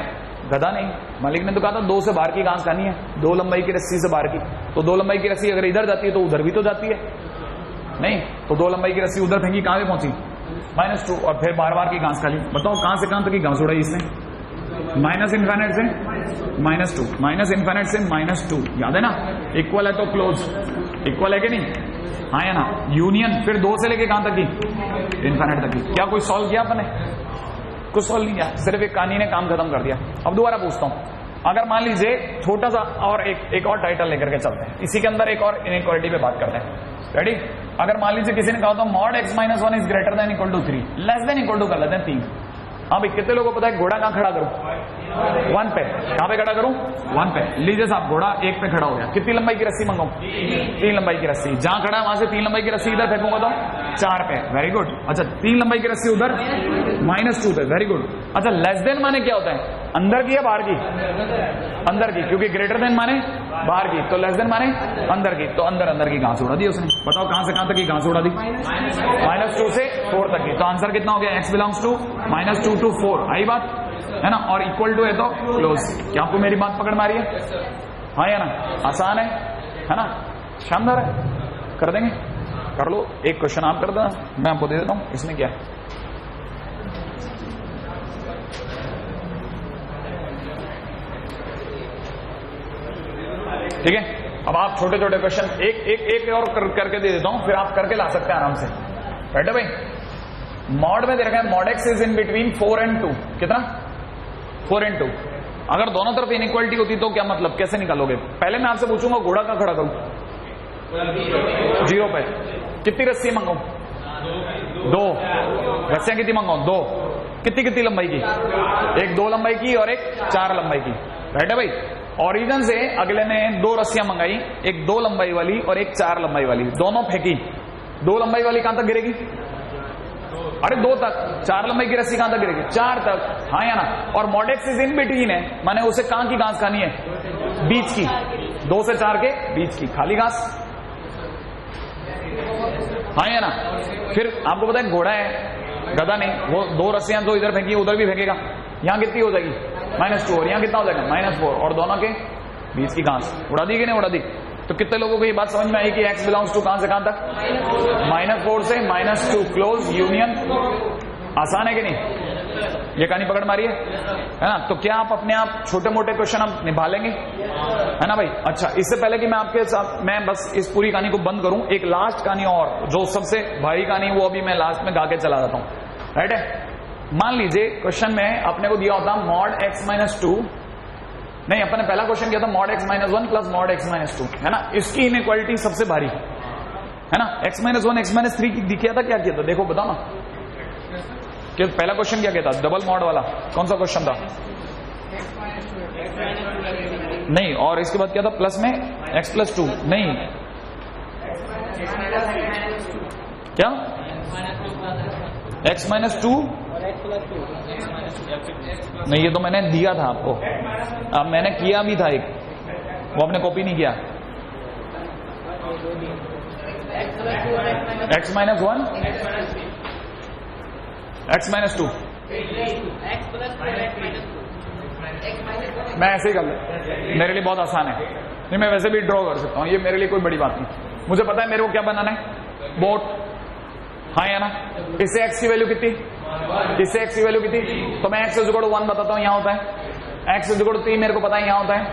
गधा नहीं। मालिक ने तो कहा था 2 से बाहर की घास खानी है, 2 लंबाई की रस्सी से बाहर की। तो 2 लंबाई की रस्सी अगर इधर जाती है तो उधर भी तो जाती है नहीं, तो 2 लंबाई की रस्सी उधर फेंकी, कहां पे पहुंची? -2 और फिर बार बार की घास खाली। बताओ कहां से कहां तक की घास उड़ाई इसने? माइनस इन्फिनिट से -2, माइनस इन्फिनिट से -2, याद है ना? इक्वल है तो क्लोज, इक्वल है कि नहीं? हाँ या ना? यूनियन फिर 2 से लेके कहां तक की? इन्फिनिट तक की। क्या कोई सॉल्व किया अपने? कुछ सॉल्व नहीं किया, सिर्फ एक कहानी ने काम खत्म कर दिया। अब दोबारा पूछता हूं, अगर मान लीजिए छोटा सा और एक और टाइटल लेकर के चलते हैं, इसी के अंदर एक और इनइक्वालिटी पे बात करते हैं। रेडी? अगर मान लीजिए किसी ने कहा था mod x - 1 is greater than equal to 3, less than equal to कर लेते हैं 3। अब कितने लोगों को पता है घोड़ा कहां खड़ा करूं? 1 पे। कहां पे खड़ा करूं? 1 पे। लीजिए साहब, घोड़ा 1 पे खड़ा हो गया। कितनी लंबाई की रस्सी मंगाऊं? 3 लंबाई की रस्सी। जहां खड़ा है वहां से 3 लंबाई की रस्सी इधर फेंकूंगा तो 4 पे। Very good. अच्छा, 3 लंबाई की रस्सी उधर -2 पे। Very good. अच्छा, लेस देन माने क्या होता है? अंदर की या बाहर की? अंदर की, क्योंकि ग्रेटर देन माने बाहर की, तो लेस देन माने अंदर की। तो अंदर की घास उड़ा दी उसने। बताओ कहां से कहां तक की घास उड़ा दी? -2 से 4 तक की। तो आंसर कितना हो गया? x belongs to -2 to 4। आई बात है ना? और इक्वल टू है तो क्लोज। क्या आपको मेरी बात पकड़ में आ रही है? हाँ या ना? आसान है ना? शानदार है। कर देंगे? कर लो। एक क्वेश्चन आप कर देना, मैं आपको दे देता हूं। इसमें क्या है? ठीक है, अब आप छोटे छोटे क्वेश्चन एक और करके दे देता हूं, फिर आप करके ला सकते हैं आराम से। बैठे भाई। मॉड में दे रखा है mod x is in between 4 and 2। कितना? 4 and 2। अगर दोनों तरफ इनइक्वालिटी होती तो क्या मतलब, कैसे निकालोगे? पहले मैं आपसे पूछूंगा घोड़ा का खड़ा करूं? 0 पे। कितनी रस्सी मंगाऊं? 2 रस्सियां। कितनी मंगाऊं? 2। कितनी लंबाई की? एक 2 लंबाई की और एक 4 लंबाई की। राइट है भाई? ओरिजिन से अगले ने 2 रस्सियां मंगाई, एक 2 लंबाई वाली और एक 4 लंबाई वाली। दोनों फेंकी। 2 लंबाई वाली कहां तक गिरेगी? अरे 2 तक। 4 लंबाई की रस्सी कहां तक गिरेगी? 4 तक। हाँ या ना? और mod x is in between है, माने उसे कहां की घास खानी है? बीच की। 2 से 4 के बीच की खाली घास। हाँ या ना? फिर आपको पता है घोड़ा है, गधा नहीं। वो 2 रस्सियां तो इधर फेंकी उधर भी फेंकेगा। यहां कितनी हो जाएगी? -2। और यहां कितना हो जाएगा? -4। और दोनों के बीच की घास उड़ा दी कि नहीं उड़ा दी? तो कितने लोगों को ये बात समझ में आई कि x बिलोंग्स टू कहां से कहां तक? -4 से -2 क्लोज यूनियन। आसान है कि नहीं? ये कहानी पकड़ मारी है ना? तो क्या आप अपने आप छोटे मोटे क्वेश्चन आप निभा लेंगे? है ना भाई? अच्छा, इससे पहले कि मैं आपके साथ मैं बस इस पूरी कहानी को बंद करूं, एक लास्ट कहानी और जो सबसे भारी कहानी, वो अभी मैं लास्ट में गा के चला जाता हूं। राइट है? मान लीजिए क्वेश्चन में अपने को दिया होता मॉड x - 2, नहीं, अपन ने पहला क्वेश्चन किया था mod x - 1 plus mod x - 2, है ना? इसकी इनइक्वालिटी सबसे भारी है ना? x - 1 x - 3 दिखा था। क्या किया था देखो, बताओ ना। कि पहला क्वेश्चन क्या किया था? डबल मॉड वाला। कौन सा क्वेश्चन था? नहीं, और इसके बाद क्या था? प्लस में x + 2। नहीं, क्या? x - 2 नहीं, ये तो मैंने दिया था आपको। अब मैंने किया भी था एक, वो आपने कॉपी नहीं किया। x - 1 x - 2। मैं ऐसे ही कर ले, मेरे लिए बहुत आसान है। नहीं, मैं वैसे भी ड्रॉ कर सकता हूं, ये मेरे लिए कोई बड़ी बात नहीं। मुझे पता है मेरे को क्या बनाना है, बोट। हाँ या ना? इससे x की वैल्यू कितनी? इससे x की वैल्यू कितनी? तो मैं x = 1 बताता हूं, यहां होता है। x = 3 मेरे को पता है यहां होता है।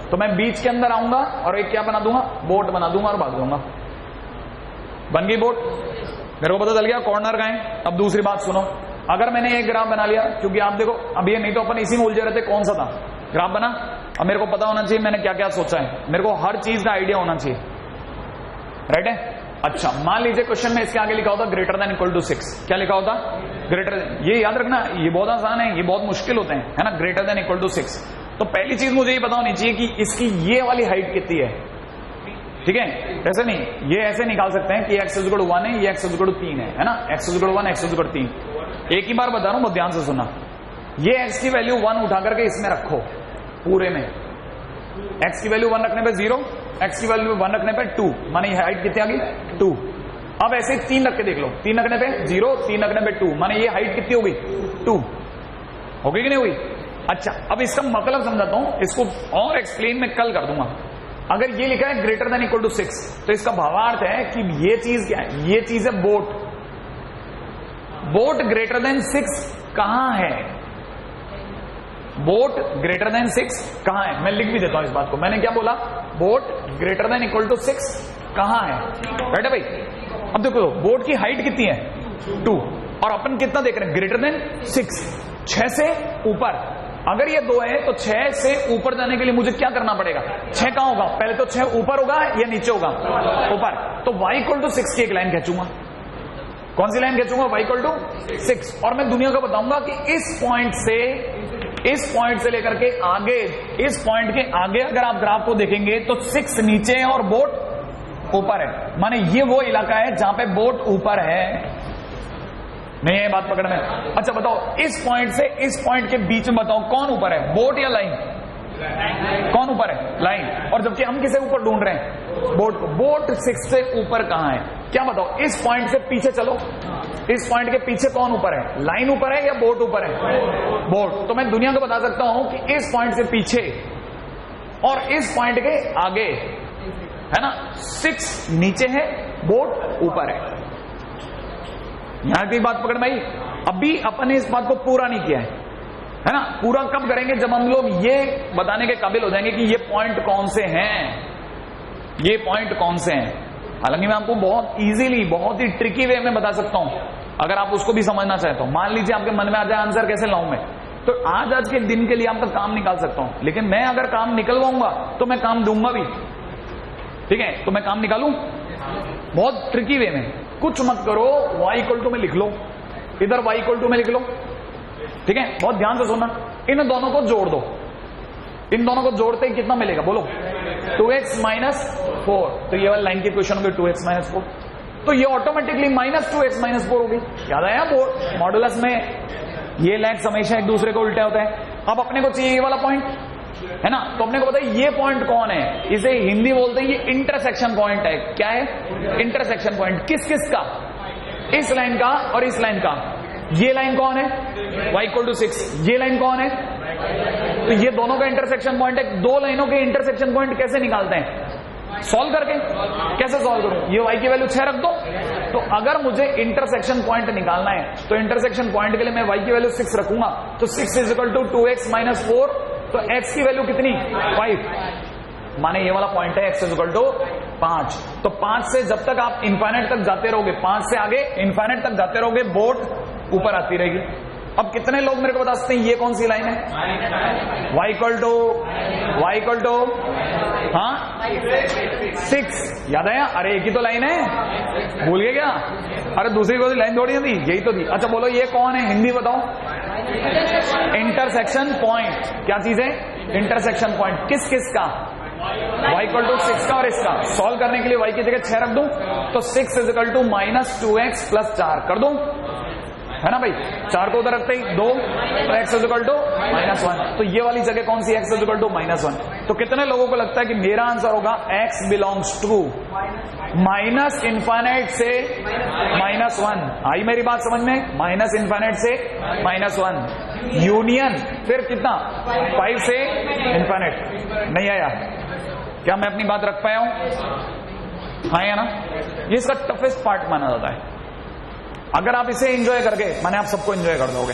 तो मैं बीच के अंदर आऊंगा और एक क्या बना दूंगा? बोट बना दूंगा और भाग दूंगा। बन गई बोट। मेरे को पता चल गया कॉर्नर का है। अब दूसरी बात सुनो, अगर मैंने एक ग्राफ बना लिया, क्योंकि आप देखो अब ये नहीं तो अपन इसी में उलझे रहते, कौन सा था ग्राफ बना। अब मेरे को पता होना चाहिए मैंने क्या क्या सोचा है, मेरे को हर चीज का आइडिया होना चाहिए। राइट है? अच्छा, मान लीजिए क्वेश्चन में इसके आगे लिखा होता ग्रेटर देन इक्वल टू 6। क्या लिखा होता? ग्रेटर। ये याद रखना, ये बहुत आसान है, ये बहुत मुश्किल होते हैं, है ना? Greater than equal to 6। तो पहली चीज मुझे ये पता होनी चाहिए कि इसकी ये वाली हाइट कितनी है। ठीक है? ऐसे नहीं, ये ऐसे निकाल सकते हैं कि x = 1 है, ये x = 3 है ना? x = 1 x = 3। एक ही बार बता रहा हूं, बहुत ध्यान से सुनना। ये x की वैल्यू 1 उठा करके इसमें रखो पूरे में। x की वैल्यू 1 रखने पे 0, x की वैल्यू 1 रखने पे 2, माने ये हाइट कितनी आ गई? 2। अब ऐसे 3 रख के देख लो, 3 रखने पे 0, 3 रखने पे 2, माने ये हाइट कितनी होगी? 2 होगी कि नहीं हुई? अच्छा, अब इसका मतलब समझाता हूं, इसको और एक्सप्लेन मैं कल कर दूंगा। अगर ये लिखा है ग्रेटर देन इक्वल टू 6, तो इसका भावार्थ है कि ये चीज क्या है? ये चीज है बोट। बोट ग्रेटर देन 6 कहां है? बोट ग्रेटर देन 6 कहां है? मैं लिख भी देता हूं इस बात को। मैंने क्या बोला? बोट ग्रेटर देन इक्वल टू 6 कहां है? राइट है भाई। अब देखो बोट की हाइट कितनी है? 2, और अपन कितना देख रहे हैं? ग्रेटर देन 6, 6 से ऊपर। अगर ये 2 है तो 6 से ऊपर जाने के लिए मुझे क्या करना पड़ेगा? 6 कहां होगा? पहले तो 6 ऊपर होगा या नीचे होगा? ऊपर। तो y इक्वल टू 6 की एक लाइन खींचूंगा। कौन सी लाइन खींचूंगा? y equal to 6। और मैं दुनिया को बताऊंगा कि इस पॉइंट से लेकर के आगे, इस पॉइंट के आगे अगर आप ग्राफ को देखेंगे तो 6 नीचे है और बोट ऊपर है। माने ये वो इलाका है जहां पे बोट ऊपर है। नहीं है बात पकड़ में? अच्छा बताओ, इस पॉइंट से इस पॉइंट के बीच में बताओ कौन ऊपर है? बोट या लाइन? कौन ऊपर है? लाइन। और जबकि हम किसे ऊपर ढूंढ रहे हैं? बोट को। बोट 6 से ऊपर कहां है? क्या बताओ? इस पॉइंट से पीछे चलो, इस पॉइंट के पीछे कौन ऊपर है? लाइन ऊपर है या बोट ऊपर है? बोट। तो मैं दुनिया को बता सकता हूं कि इस पॉइंट से पीछे और इस पॉइंट के आगे है ना, 6 नीचे है, बोट ऊपर है। यहां की बात पकड़ में आई? अभी अपन ने इस बात को पूरा नहीं किया है ना। पूरा कब करेंगे? जब हम लोग ये बताने के काबिल हो जाएंगे कि ये पॉइंट कौन से हैं, ये पॉइंट कौन से हैं। हालांकि मैं आपको बहुत इजीली, बहुत ही ट्रिकी वे में बता सकता हूं, अगर आप उसको भी समझना चाहते हो। मान लीजिए आपके मन में आ जाए आंसर कैसे लाऊं मैं, तो आज के दिन के लिए आपका काम निकाल सकता हूं। लेकिन मैं अगर काम निकलवाऊंगा तो मैं काम दूंगा भी, ठीक है? तो मैं काम निकालूं बहुत ट्रिकी वे में। कुछ मत करो, y इक्वल टू में लिख लो, इधर y इक्वल टू में लिख लो, ठीक है? बहुत ध्यान से सुनना। इन दोनों को जोड़ दो। इन दोनों को जोड़ते ही कितना मिलेगा? बोलो। 2x minus 4। तो ये वाली लाइन की क्वेश्चन होगी 2x माइनस 4। तो ये ऑटोमेटिकली माइनस 2x माइनस 4 होगी। याद आया? मॉडुलस में ये लेग्स हमेशा एक दूसरे को उल्टे होते हैं। अब अपने को चाहिए ये वाला पॉइंट, है ना? तो अपने को बताइए ये पॉइंट कौन है? इसे हिंदी बोलते हैं, ये इंटरसेक्शन पॉइंट है। क्या है? Intersection point. किस किस का? इस लाइन का और इस लाइन का। ये लाइन कौन है? y equal to 6। ये लाइन कौन है? तो ये दोनों का इंटरसेक्शन पॉइंट है। दो लाइनों के इंटरसेक्शन पॉइंट कैसे निकालते हैं? सॉल्व करके। कैसे सॉल्व करूं? ये y की वैल्यू 6 रख दो। तो अगर मुझे इंटरसेक्शन पॉइंट निकालना है तो इंटरसेक्शन पॉइंट के लिए मैं y की वैल्यू 6 रखूंगा। तो 6 is equal to 2x minus 4। तो x की वैल्यू कितनी? 5। माने ये वाला पॉइंट है x इज इक्वल टू 5। तो 5 से जब तक आप इनफाइनाइट तक जाते रहोगे, 5 से आगे इनफाइनाइट तक जाते रहोगे, बोट ऊपर आती रहेगी। अब कितने लोग मेरे को बता सकते हैं ये कौन सी लाइन है? y इक्वल टू हाँ 6। याद आया? अरे एक ही तो लाइन है, भूल गए क्या? अरे दूसरी कोई लाइन थोड़ी थी, यही तो थी। अच्छा बोलो ये कौन है? हिंदी बताओ। Intersection point. क्या चीज है? Intersection point. किस किस का? y इक्वल टू 6 का और इसका। सॉल्व करने के लिए y की जगह 6 रख दूं तो 6 is equal to minus 2x plus 4 कर दूं, है ना भाई? 4 को उधर रखते ही 2, तो x is equal to minus 1। तो ये वाली जगह कौन सी? x is equal to minus 1। तो कितने लोगों को लगता है कि मेरा आंसर होगा x belongs to minus infinite से माइनस 1? आई मेरी बात समझ में? माइनस इनफाइनाइट से माइनस 1 यूनियन फिर कितना? 5 से इनफाइनाइट। नहीं आया क्या? मैं अपनी बात रख पाया हूं? हाँ या ना? ये इसका टफेस्ट पार्ट माना जाता है। अगर आप इसे एंजॉय करके, माने आप सबको एंजॉय कर दोगे।